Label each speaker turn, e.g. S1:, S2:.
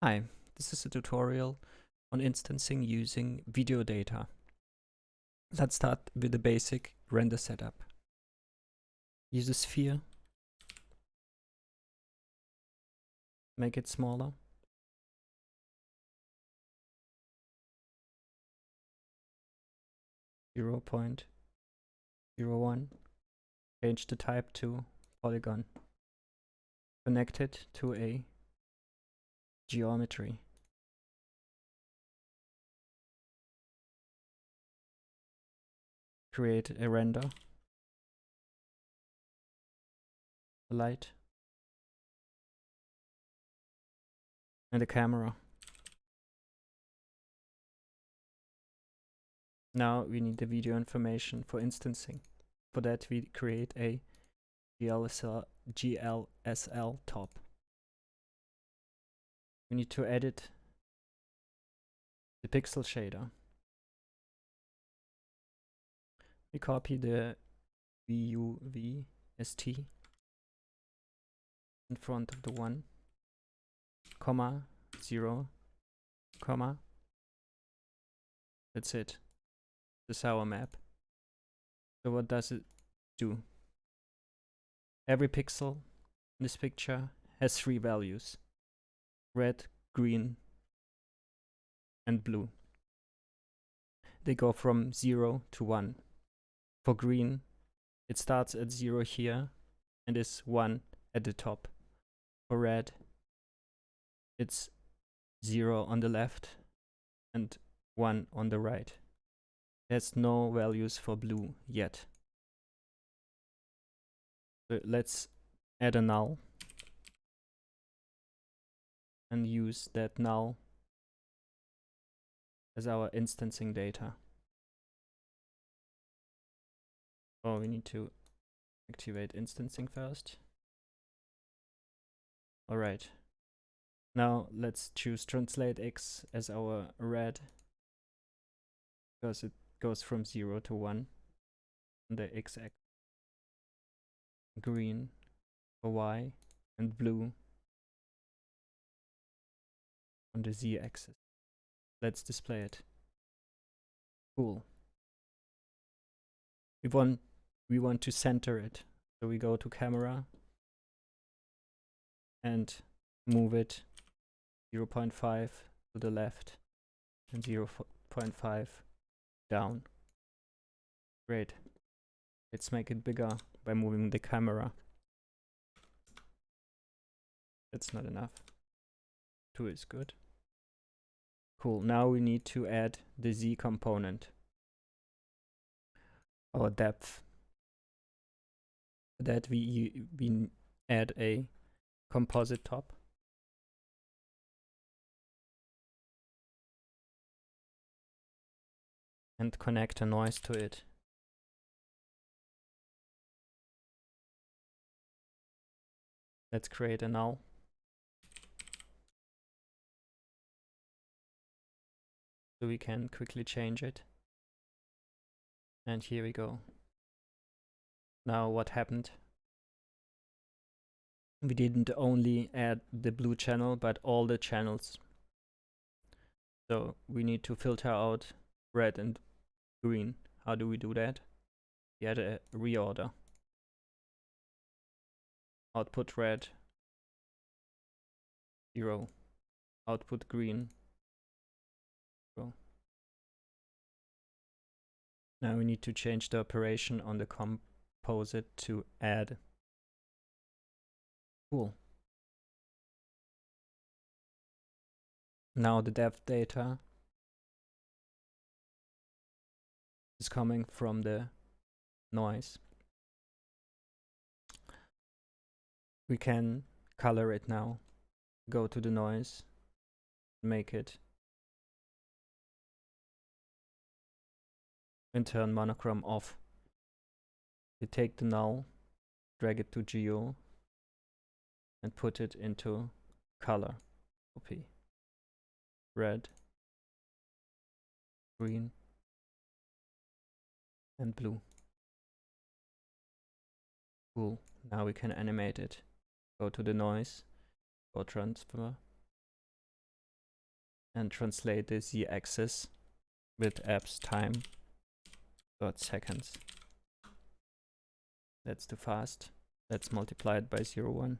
S1: Hi, this is a tutorial on instancing using video data. Let's start with the basic render setup. Use a sphere, make it smaller. Zero 0.01. Change the type to polygon. Connect it to a geometry. Create a render, a light, and a camera. Now we need the video information for instancing. For that we create a GLSL top. We need to edit the pixel shader. We copy the VUVST in front of the 1, comma, 0, comma. That's it. This is our map. So what does it do? Every pixel in this picture has 3 values: red, green, and blue. They go from 0 to 1. For green, it starts at 0 here and is 1 at the top. For red, it's 0 on the left and 1 on the right. There's no values for blue yet. So let's add a null and use that null as our instancing data. Oh, we need to activate instancing first. Alright. Now let's choose translate X as our red, because it goes from 0 to 1 on the X axis. Green for Y, and blue on the Z axis. Let's display it. Cool. We want to center it. So we go to camera and move it 0.5 to the left and 0.5 down. Great. Let's make it bigger by moving the camera. That's not enough. 2 is good. Cool. Now we need to add the Z component, or depth. For that we add a composite top. And connect a noise to it. Let's create a null. So we can quickly change it. And here we go. Now what happened? We didn't only add the blue channel, but all the channels. So we need to filter out red and green. How do we do that? We add a reorder. Output red, 0. Output green, 0. Now we need to change the operation on the composite to add. Cool. Now the depth data is coming from the noise. We can color it now. Go to the noise, make it, and turn monochrome off. We take the null, drag it to geo, and put it into color. Copy. Red, green, and blue. Cool. Now we can animate it. Go to the noise, go transfer, and translate the z-axis with apps time dot seconds. That's too fast. Let's multiply it by 0.1.